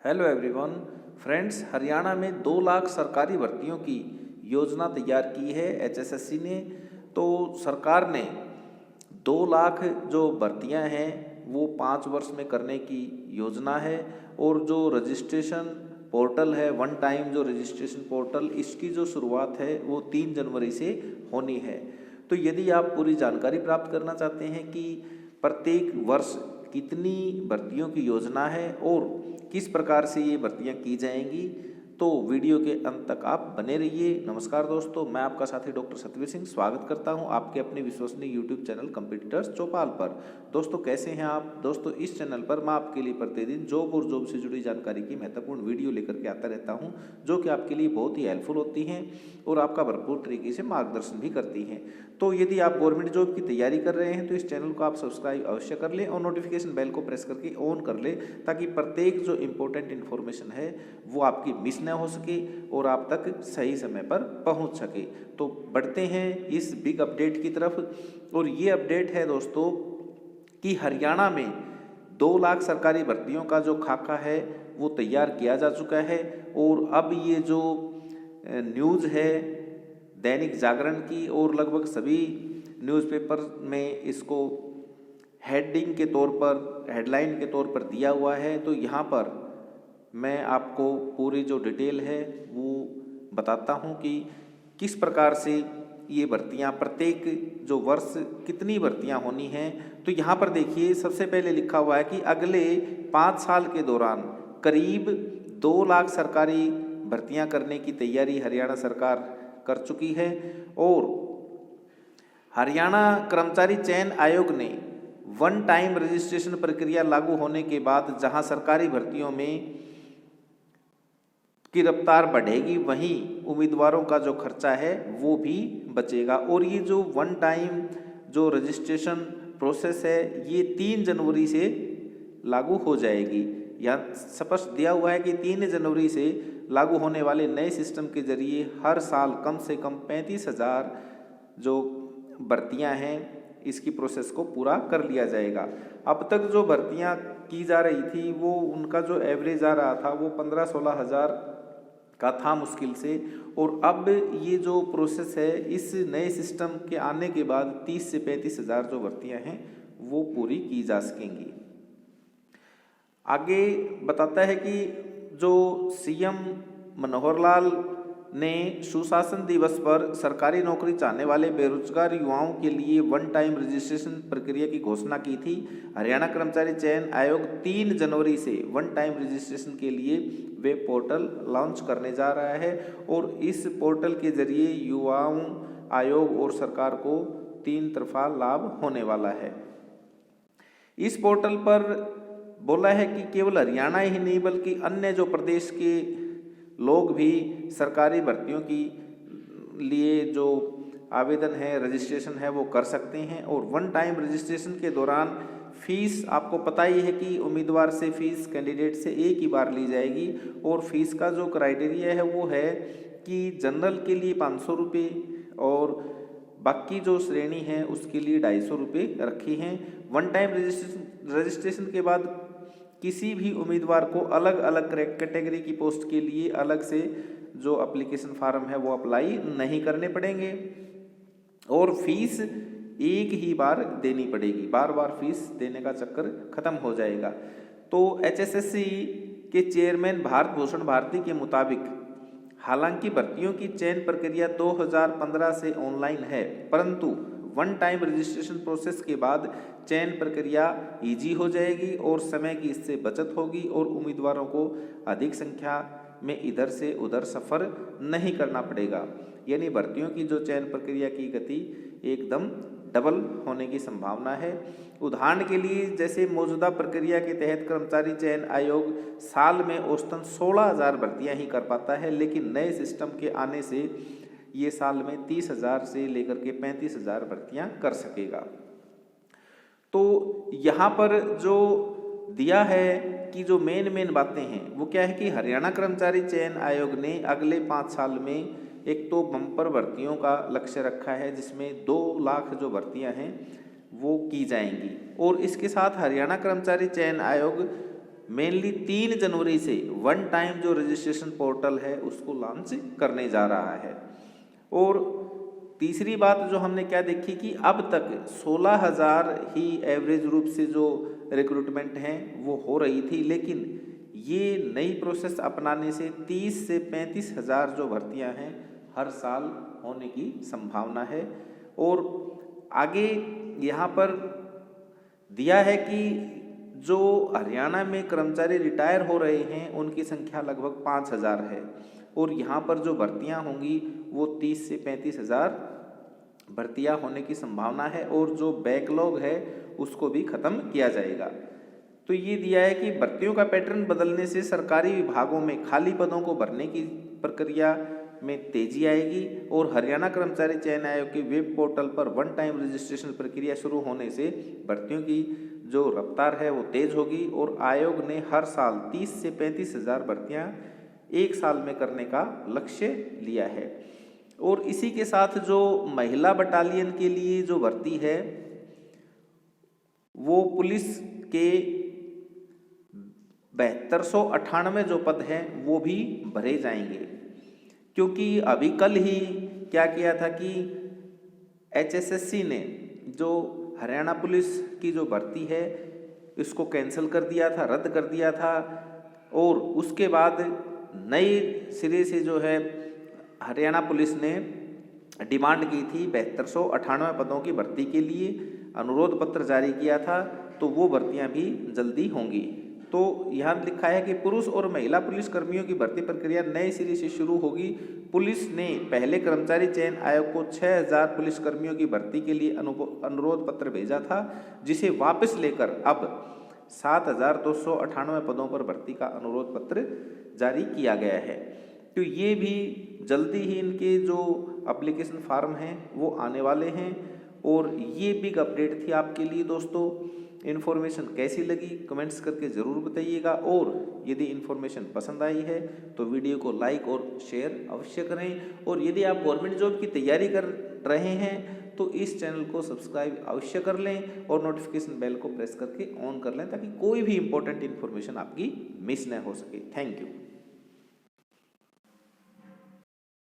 Hello everyone friends, Haryana में 2 लाख सरकारी भर्तियों की योजना तैयार की है एचएसएससी ने। तो सरकार ने 2 लाख जो भर्तियां हैं वो 5 वर्ष में करने की योजना है। और जो रजिस्ट्रेशन पोर्टल है, वन टाइम जो रजिस्ट्रेशन पोर्टल, इसकी जो शुरुआत है वो 3 जनवरी से होनी है। तो यदि आप पूरी जानकारी प्राप्त करना चाहते हैं कि प्रत्येक वर्ष कितनी भर्तियों की योजना है और किस प्रकार से ये भर्तियां की जाएंगी, तो वीडियो के अंत तक आप बने रहिए। नमस्कार दोस्तों, मैं आपका साथी डॉक्टर सतवीर सिंह स्वागत करता हूं आपके अपने विश्वसनीय यूट्यूब चैनल कंपटीटर्स चौपाल पर। दोस्तों कैसे हैं आप? दोस्तों इस चैनल पर मैं आपके लिए प्रतिदिन जॉब और जॉब से जुड़ी जानकारी की महत्वपूर्ण वीडियो लेकर के आता रहता हूं, जो कि आपके लिए बहुत ही हेल्पफुल होती हैं और आपका भरपूर तरीके से मार्गदर्शन भी करती हैं। तो यदि आप गवर्नमेंट जॉब की तैयारी कर रहे हैं तो इस चैनल को आप सब्सक्राइब अवश्य कर लें और नोटिफिकेशन बेल को प्रेस करके ऑन कर लें, ताकि प्रत्येक जो इम्पोर्टेंट इन्फॉर्मेशन है वो आपकी मिस न हो सके और आप तक सही समय पर पहुंच सके। तो बढ़ते हैं इस बिग अपडेट की तरफ। और ये अपडेट है दोस्तों कि हरियाणा में 2 लाख सरकारी भर्तियों का जो खाका है वो तैयार किया जा चुका है। और अब ये जो न्यूज़ है दैनिक जागरण की और लगभग सभी न्यूज़पेपर में इसको हेडिंग के तौर पर, हेडलाइन के तौर पर दिया हुआ है। तो यहाँ पर मैं आपको पूरी जो डिटेल है वो बताता हूँ कि किस प्रकार से ये भर्तियाँ, प्रत्येक जो वर्ष कितनी भर्तियाँ होनी हैं। तो यहाँ पर देखिए, सबसे पहले लिखा हुआ है कि अगले 5 साल के दौरान करीब 2 लाख सरकारी भर्तियाँ करने की तैयारी हरियाणा सरकार कर चुकी है। और हरियाणा कर्मचारी चयन आयोग ने वन टाइम रजिस्ट्रेशन प्रक्रिया लागू होने के बाद जहां सरकारी भर्तियों में की रफ्तार बढ़ेगी, वहीं उम्मीदवारों का जो खर्चा है वो भी बचेगा। और ये जो वन टाइम जो रजिस्ट्रेशन प्रोसेस है ये 3 जनवरी से लागू हो जाएगी। यहाँ स्पष्ट दिया हुआ है कि 3 जनवरी से लागू होने वाले नए सिस्टम के जरिए हर साल कम से कम 35,000 जो भर्तियां हैं इसकी प्रोसेस को पूरा कर लिया जाएगा। अब तक जो भर्तियां की जा रही थी वो उनका जो एवरेज आ रहा था वो 15-16 हज़ार का था मुश्किल से। और अब ये जो प्रोसेस है इस नए सिस्टम के आने के बाद 30 से 35 हज़ार जो भर्तियां हैं वो पूरी की जा सकेंगी। आगे बताता है कि जो सीएम मनोहर लाल ने सुशासन दिवस पर सरकारी नौकरी चाहने वाले बेरोजगार युवाओं के लिए वन टाइम रजिस्ट्रेशन प्रक्रिया की घोषणा की थी। हरियाणा कर्मचारी चयन आयोग 3 जनवरी से वन टाइम रजिस्ट्रेशन के लिए वेब पोर्टल लॉन्च करने जा रहा है। और इस पोर्टल के जरिए युवाओं, आयोग और सरकार को 3 तरफा लाभ होने वाला है। इस पोर्टल पर बोला है कि केवल हरियाणा ही नहीं बल्कि अन्य जो प्रदेश के लोग भी सरकारी भर्तियों की लिए जो आवेदन है, रजिस्ट्रेशन है वो कर सकते हैं। और वन टाइम रजिस्ट्रेशन के दौरान फीस, आपको पता ही है कि उम्मीदवार से फीस कैंडिडेट से एक ही बार ली जाएगी। और फीस का जो क्राइटेरिया है वो है कि जनरल के लिए 500 रुपये और बाकी जो श्रेणी है उसके लिए 250 रुपये रखी हैं। वन टाइम रजिस्ट्रेशन के बाद किसी भी उम्मीदवार को अलग अलग कैटेगरी की पोस्ट के लिए अलग से जो एप्लीकेशन फार्म है वो अप्लाई नहीं करने पड़ेंगे और फीस एक ही बार देनी पड़ेगी, बार बार फीस देने का चक्कर खत्म हो जाएगा। तो एचएसएससी के चेयरमैन भारत भूषण भारती के मुताबिक हालांकि भर्तियों की चयन प्रक्रिया 2015 से ऑनलाइन है, परंतु वन टाइम रजिस्ट्रेशन प्रोसेस के बाद चयन प्रक्रिया इजी हो जाएगी और समय की इससे बचत होगी और उम्मीदवारों को अधिक संख्या में इधर से उधर सफ़र नहीं करना पड़ेगा। यानी भर्तियों की जो चयन प्रक्रिया की गति एकदम डबल होने की संभावना है। उदाहरण के लिए जैसे मौजूदा प्रक्रिया के तहत कर्मचारी चयन आयोग साल में औसतन 16,000 भर्तियां ही कर पाता है, लेकिन नए सिस्टम के आने से ये साल में 30,000 से लेकर के 35,000 भर्तियां कर सकेगा। तो यहाँ पर जो दिया है कि जो मेन बातें हैं वो क्या है कि हरियाणा कर्मचारी चयन आयोग ने अगले 5 साल में एक तो बम्पर भर्तियों का लक्ष्य रखा है जिसमें 2 लाख जो भर्तियां हैं वो की जाएंगी। और इसके साथ हरियाणा कर्मचारी चयन आयोग मेनली 3 जनवरी से वन टाइम जो रजिस्ट्रेशन पोर्टल है उसको लॉन्च करने जा रहा है। और तीसरी बात जो हमने क्या देखी कि अब तक 16,000 ही एवरेज रूप से जो रिक्रूटमेंट हैं वो हो रही थी, लेकिन ये नई प्रोसेस अपनाने से 30 से 35,000 जो भर्तियां हैं हर साल होने की संभावना है। और आगे यहाँ पर दिया है कि जो हरियाणा में कर्मचारी रिटायर हो रहे हैं उनकी संख्या लगभग 5,000 है, और यहाँ पर जो भर्तियां होंगी वो 30 से 35,000 भर्तियां होने की संभावना है, और जो बैकलॉग है उसको भी खत्म किया जाएगा। तो ये दिया है कि भर्तियों का पैटर्न बदलने से सरकारी विभागों में खाली पदों को भरने की प्रक्रिया में तेजी आएगी, और हरियाणा कर्मचारी चयन आयोग के वेब पोर्टल पर वन टाइम रजिस्ट्रेशन प्रक्रिया शुरू होने से भर्तियों की जो रफ्तार है वो तेज होगी। और आयोग ने हर साल 30 से 35,000 भर्तियां एक साल में करने का लक्ष्य लिया है। और इसी के साथ जो महिला बटालियन के लिए जो भर्ती है वो पुलिस के 7298 जो पद हैं वो भी भरे जाएंगे, क्योंकि अभी कल ही क्या किया था कि HSSC ने जो हरियाणा पुलिस की जो भर्ती है इसको कैंसिल कर दिया था, रद्द कर दिया था, और उसके बाद नए सिरे से जो है हरियाणा पुलिस ने डिमांड की थी 7298 पदों की भर्ती के लिए, अनुरोध पत्र जारी किया था, तो वो भर्तियां भी जल्दी होंगी। तो यहाँ लिखा है कि पुरुष और महिला पुलिस कर्मियों की भर्ती प्रक्रिया नए सिरे से शुरू होगी। पुलिस ने पहले कर्मचारी चयन आयोग को 6,000 पुलिस कर्मियों की भर्ती के लिए अनुरोध पत्र भेजा था, जिसे वापस लेकर अब 7,298 पदों पर भर्ती का अनुरोध पत्र जारी किया गया है। तो ये भी जल्दी ही इनके जो एप्लीकेशन फॉर्म हैं वो आने वाले हैं। और ये बिग अपडेट थी आपके लिए दोस्तों। इन्फॉर्मेशन कैसी लगी कमेंट्स करके ज़रूर बताइएगा, और यदि इन्फॉर्मेशन पसंद आई है तो वीडियो को लाइक और शेयर अवश्य करें। और यदि आप गवर्नमेंट जॉब की तैयारी कर रहे हैं तो इस चैनल को सब्सक्राइब अवश्य कर लें और नोटिफिकेशन बेल को प्रेस करके ऑन कर लें, ताकि कोई भी इंपॉर्टेंट इन्फॉर्मेशन आपकी मिस न हो सके। Thank you.